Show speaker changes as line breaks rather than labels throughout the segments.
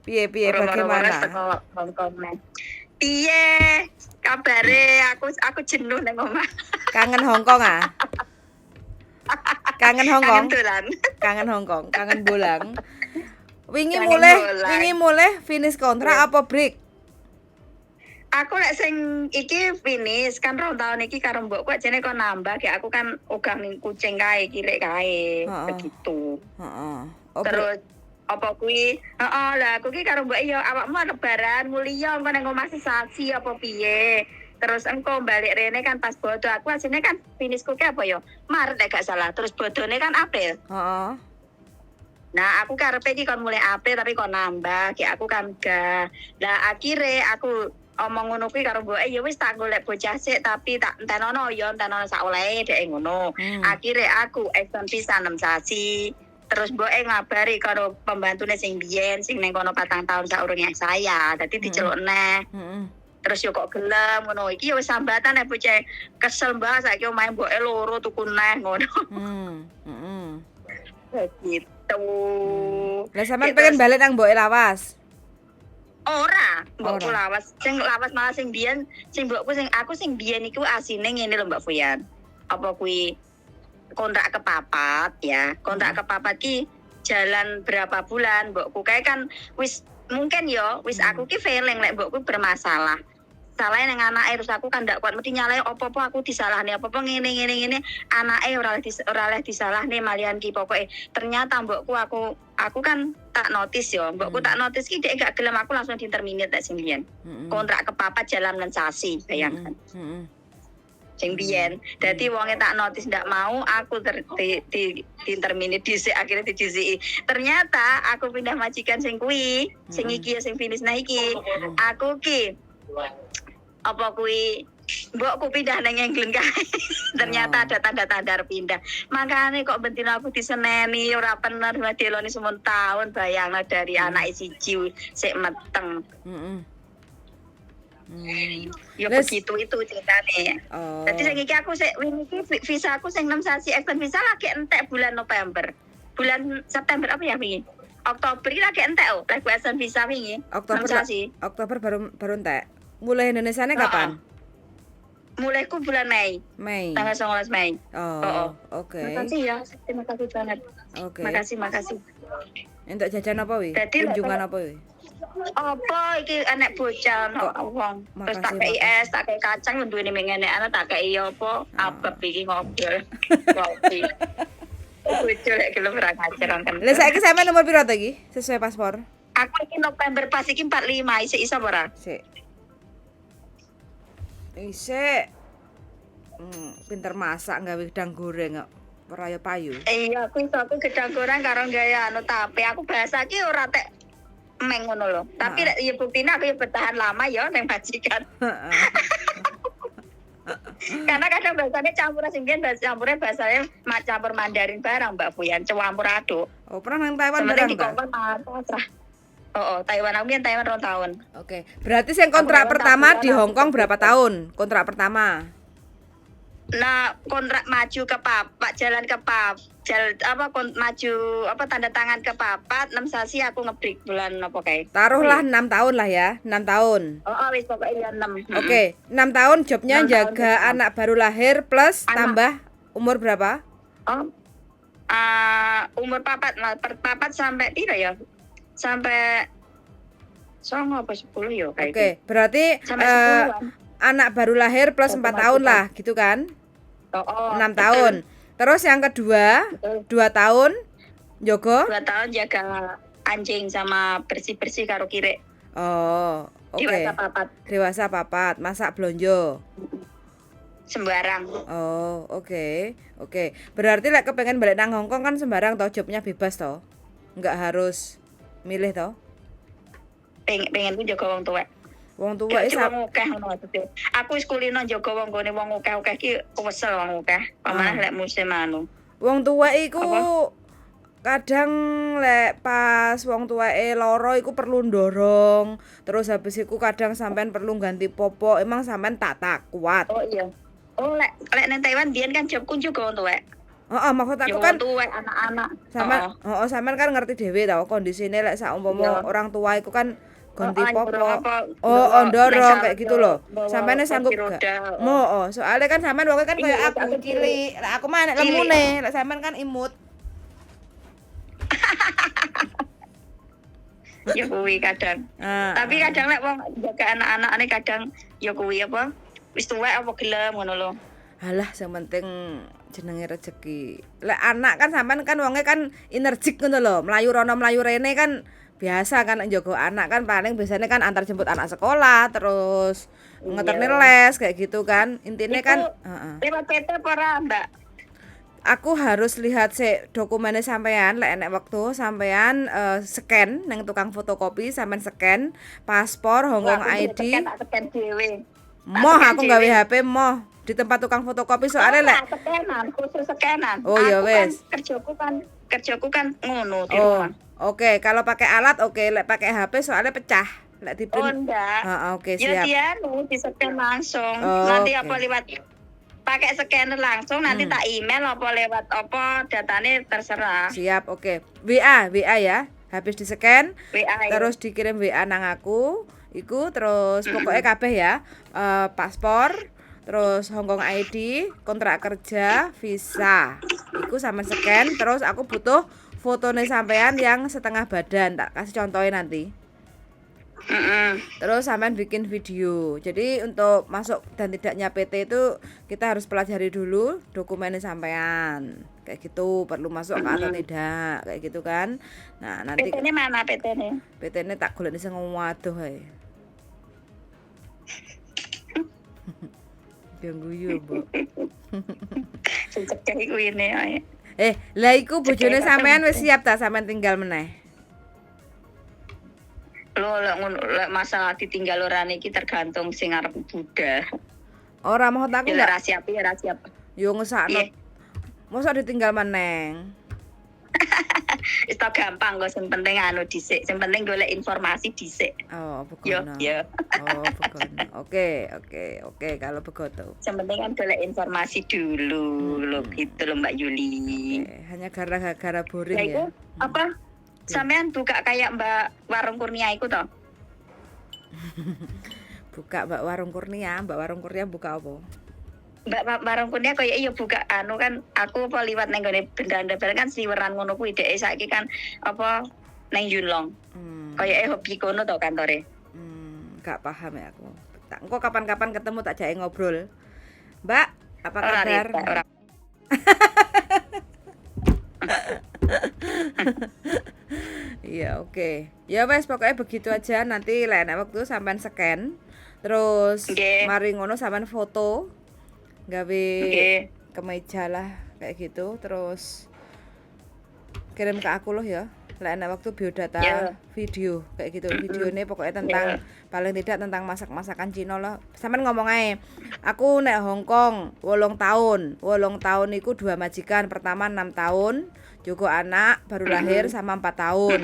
Piye
Moro-moro
bagaimana?
teko Hongkong nih. Piye kabare aku jenuh nang omah.
Kangen Hongkong ah? Kangen
Kangen
Hongkong?
dolan.
Kangen Hongkong, kangen bolang. Wingi
Kangen bolang.
mulai finish kontrak apa break?
Aku lek sing iki finish kan 2 tahun iki karo mbokku ajene kok nambah kayak aku kan ogah ning kucing kae kirek kae
Heeh.
begitu.
Heeh. Oh,
Terus apa kuwi? Heeh, lah aku ki karo mbok ya awakmu lebaran mulia engko nang omah sesasi apa piye. Terus engko balik rene kan pas bodo aku asline kan finishku ki apa ya? Maret nek gak salah. Terus bodone kan April.
heeh.
Nah, aku karepe iki kon mulai April tapi kon nambah, ki aku kan gak. Lah akhire aku omong ngono kuwi karo mboke ya wis tak golek bocah sik tapi tak entenono ya entenono sak olehe dhek ngono. Akhire aku extend visa 6 sasi. Terus mboke ngabari karo pembantune sing biyen sing ning kono 4 tahun saurunge saya. Dadi diceluk neh. Terus yo kok gelem ngono iki ya wis sambatan nek bocah kesel mbak saiki omahe mboke loro tuku neh ngono. Begitu.
Lah sampean pengen balik nang mboke lawas?
Ora, mbokku lawas. Sing lawas malah sing biyen, sing mbokku sing aku sing biyen iku asine ngene lho Mbak Fuyan. Apa kuwi kontrak kepapat ya. Kontrak kepapat ki jalan berapa bulan mbokku kae kan wis mungkin yo wis aku ki feeling lek mbokku bermasalah. Salahnya nang anake terus aku kan ndak kuat mesti nyalai opo-opo aku disalahne opo-opo ngene anake ora oleh disalahne malian ki pokoke ternyata mbokku aku kan tak notice yo mbokku tak notice ki dhek gak gelem aku langsung interminate tak sing biyen kontrak kepapat jalan sensasi bayangkan sing biyen dadi wonge tak notice ndak mau aku di interminate dhisik akhirnya didhisiki ternyata aku pindah majikan sing kuwi sing iki sing finish nah iki aku ki apa kuwi mbokku pindah nang England kae. Ternyata ada tanda-tanda pindah. Makane kok bentino aku diseneni ora bener deloni semun tahun bayangno dari anak siji sik meteng. Ya begitu itu ceritane. Jadi sing iki aku sik wingi iki visa aku sing 6 sasi extend visa lagi entek bulan November. Bulan September apa ya wingi? Oktober iki lagi entek oh, lagi extend visa wingi.
Oktober baru entek. Mulai Indonesianya kapan?
Mulaiku bulan Mei. Tanggal 19 Mei.
Oke.
Makasih ya. Terima kasih banget.
Oke.
Makasih.
Entuk jajan apa wi? Kunjungan apa wi?
Apa iki anak bocah wong. Terus tak kei es, tak kei kacang duweni ngene ana tak kei apa? Abab iki ngobrol. Kopi. Bocah lek gelem ora ngajar kan.
Lah saiki sampean nomor piro to iki? Sesuai paspor.
Aku iki November pas iki 45 isih iso ora?
Sik. Isik. Pinter masak gawe gedang goreng kok. Ora ya payu.
Iya, aku gedang goreng karo gaya tape. Aku bahasa ki ora tek meng ngono lho. Tapi lek ya buktine aku ya bertahan lama ya nang majikan. Karena kadang bahasanya campuran sing biyen bahasanya campur Mandarin barang Mbak Fuyan, campur aduk.
Oh, pernah nang Taiwan barang
di Hongkong Taiwan aku yang Taiwan 2 tahun.
Oke. Berarti sing kontrak pertama di Hongkong berapa tahun? Kontrak pertama.
Nah, kontrak maju ke papat, jalan ke papat, maju tanda tangan ke papat, 6 sasi aku ngebreak bulan apa kae.
Taruhlah 6 tahun lah ya, 6 tahun.
Wis pokoknya 6.
Oke, 6 tahun jobnya jaga anak baru lahir plus tambah umur berapa?
Umur papat sampai piro ya? Sampai 9 apa 10 ya kayak.
Oke, berarti anak baru lahir plus 4 tahun lah, gitu kan? 6 tahun. Terus yang kedua, 2 tahun Joko?
2 tahun jaga anjing sama bersih-bersih karo kirek.
Oke. Dewasa papat, masak blonjo.
Sembarang.
Oke. Berarti lek kepengen balik nang Hongkong kan sembarang toh, jobnya bebas toh. Enggak harus milih toh.
Pengen ku jaga wong tuwek.
Wong tuwek
iki wong akeh ngono maksudnya. Aku wis kulino jaga wong gone wong akeh iki kesel wong akeh. Pamane lek musim anu.
Wong tuwek iku kadang lek pas wong tuweke loro iku perlu ndorong. Terus habis iku kadang sampean perlu ganti popok. Emang sampean tak kuat.
Oh iya. Lek nang Taiwan biyen kan jobku juga wong tuwek.
maksud aku
Yo
kan
tuwek anak-anak.
sampean kan ngerti dhewe tau kondisine lek saumpama orang tua iku kan ganti
Nyuruh
popo.
apa
Ndorong kayak gitu loh.
bawa
Sampeyan sanggup
kursi
gak?
roda.
Soalnya kan sampean wong kan
Iya,
kayak aku
aku
cilik. Lek aku mah nek
cilik.
lemune, lek sampean kan imut.
Ya kuwi kadang. Tapi kadang lek wong jaga anak-anakane kadang ya kuwi apa? Wis tuwek apa gelem ngono lho.
Halah sing penting jenenge rezeki. Lek anak kan sampean kan wonge kan energik ngono lho. Mlayu rono mlayu rene kan biasa kan njogo anak kan paling biasanya kan antar jemput anak sekolah terus ngeterne les kayak gitu kan. Intine kan
lewat PT apa ora, Mbak?
Aku harus lihat sih dokumennya sampean lek enek waktu sampean scan nang tukang fotokopi sampean scan paspor Hongkong ID.
Tak dhewe.
Moh aku gawe HP moh di tempat tukang fotokopi soalnya lek
scanan, khusus scanan.
Oh ya wes.
Kerjaku kan ngono di rumah.
Oke, kalau pakai alat oke, lek pakai HP soalnya pecah. Lek di print.
Oh enggak.
Oke, siap.
Ya dia di scan langsung. Nanti apa lewat pakai scanner langsung nanti tak email apa lewat apa datanya terserah.
Siap, oke. WA ya. Habis di scan,
WA
terus dikirim WA nang aku. Iku terus pokoknya kabeh ya. Paspor, terus Hongkong ID, kontrak kerja, visa. Iku sama scan, terus aku butuh fotonya sampean yang setengah badan. Tak kasih contohnya nanti. Terus sampean bikin video. Jadi untuk masuk dan tidaknya PT itu kita harus pelajari dulu dokumennya sampean. Kayak gitu, perlu masuk atau tidak, kayak gitu kan. Nah, nanti
PT-nya mana PT-nya?
PT-nya tak golek sing waduh ae. Yang guyu, Bu.
Cecek iku ini ae.
Lah iku bojone sampean wis siap ta sampean tinggal meneh?
Lek masalah ditinggal ora niki tergantung sing arep Buddha.
Ora mau aku
ya ora siap ya ora siap.
Yo ngesakno. Mosok ditinggal meneng.
Wis gampang kok sing penting anu dhisik. Sing penting golek informasi dhisik.
Oh, begono.
Yo.
Oh, begono. Oke, kalau begitu.
Sing penting kan golek informasi dulu lho gitu lho Mbak Yuli.
Hanya gara-gara boring ya.
Apa? Sampean buka kayak Mbak Warung Kurnia iku toh?
Buka Mbak Warung Kurnia buka apa?
Mbak Warung Kurnia koyo iya buka anu kan aku apa liwat nang gone benda-benda kan siweran ngono kuwi dhek saiki kan apa nang Yunlong. Koyo hobi kono to kantore.
Gak paham ya aku. Engko kapan-kapan ketemu tak jake ngobrol. Mbak, apa kabar? Iya, oke. Ya wes pokoknya begitu aja. Nanti lain waktu sampean scan. Terus mari ngono sampean foto. Gawe kemeja lah kayak gitu. Terus kirim ke aku loh ya. Lain waktu biodata video kayak gitu. Videonya pokoknya tentang paling tidak tentang masak-masakan Cina loh. Sampean ngomong aja. Aku nek Hongkong 8 tahun. 8 tahun iku 2 majikan. Pertama 6 tahun. Jogo anak baru lahir sama 4 tahun.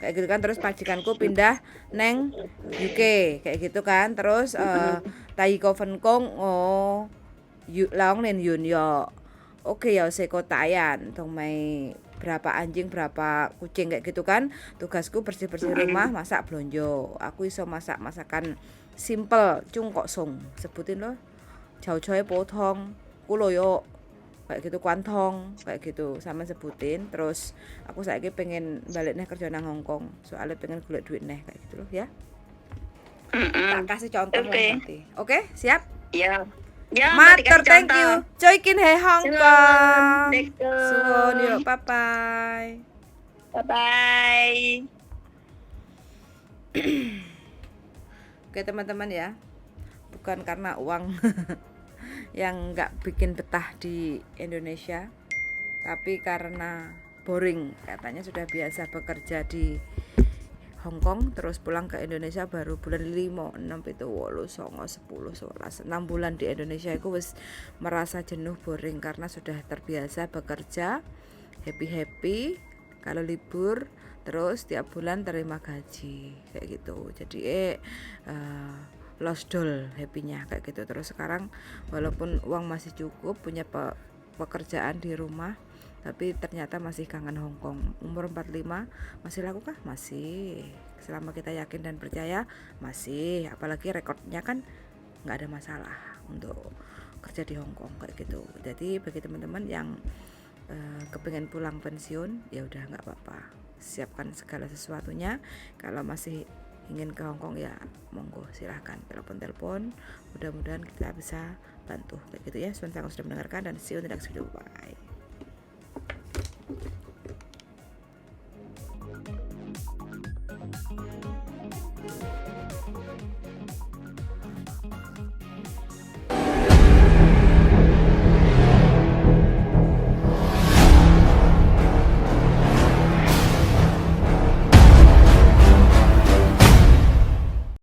Kayak gitu kan terus majikanku pindah neng UK kayak gitu kan. Terus Tai Koven Kong Laong Nen Yun yo. Oke ya sekotayan dong mai berapa anjing berapa kucing kayak gitu kan. Tugasku bersih-bersih rumah, masak blonjo. Aku iso masakan simple cungkok song. Sebutin loh. Jauh-jauh potong kulo yo kayak gitu kuantong kayak gitu sama sebutin. Terus aku saiki pengen balik nih kerja nang Hongkong soalnya pengen golek duit nih kayak gitu loh ya. Tak kasih contoh nanti. Oke, siap?
Iya. Ya,
Matur, thank you. Coikin he Hongkong. Suwon yuk, bye bye.
Bye bye.
Oke teman-teman ya, bukan karena uang yang nggak bikin betah di Indonesia, tapi karena boring. Katanya sudah biasa bekerja di Hongkong terus pulang ke Indonesia baru bulan 5, 6, 7, 8, 9, 10, 11 6 bulan di Indonesia aku wis merasa jenuh boring karena sudah terbiasa bekerja happy kalau libur terus tiap bulan terima gaji kayak gitu. Jadi lost doll happy-nya kayak gitu. Terus sekarang walaupun uang masih cukup punya pekerjaan di rumah, tapi ternyata masih kangen Hong Kong. Umur 45 masih laku kah? Masih. Selama kita yakin dan percaya masih, apalagi rekodnya kan nggak ada masalah untuk kerja di Hong Kong kayak gitu. Jadi bagi teman-teman yang kepengen pulang pensiun, ya udah nggak apa-apa, siapkan segala sesuatunya. Kalau masih ingin ke Hong Kong ya monggo silahkan telepon, mudah-mudahan kita bisa bantu kayak gitu ya. Sudah mendengarkan dan see you in the next video, bye.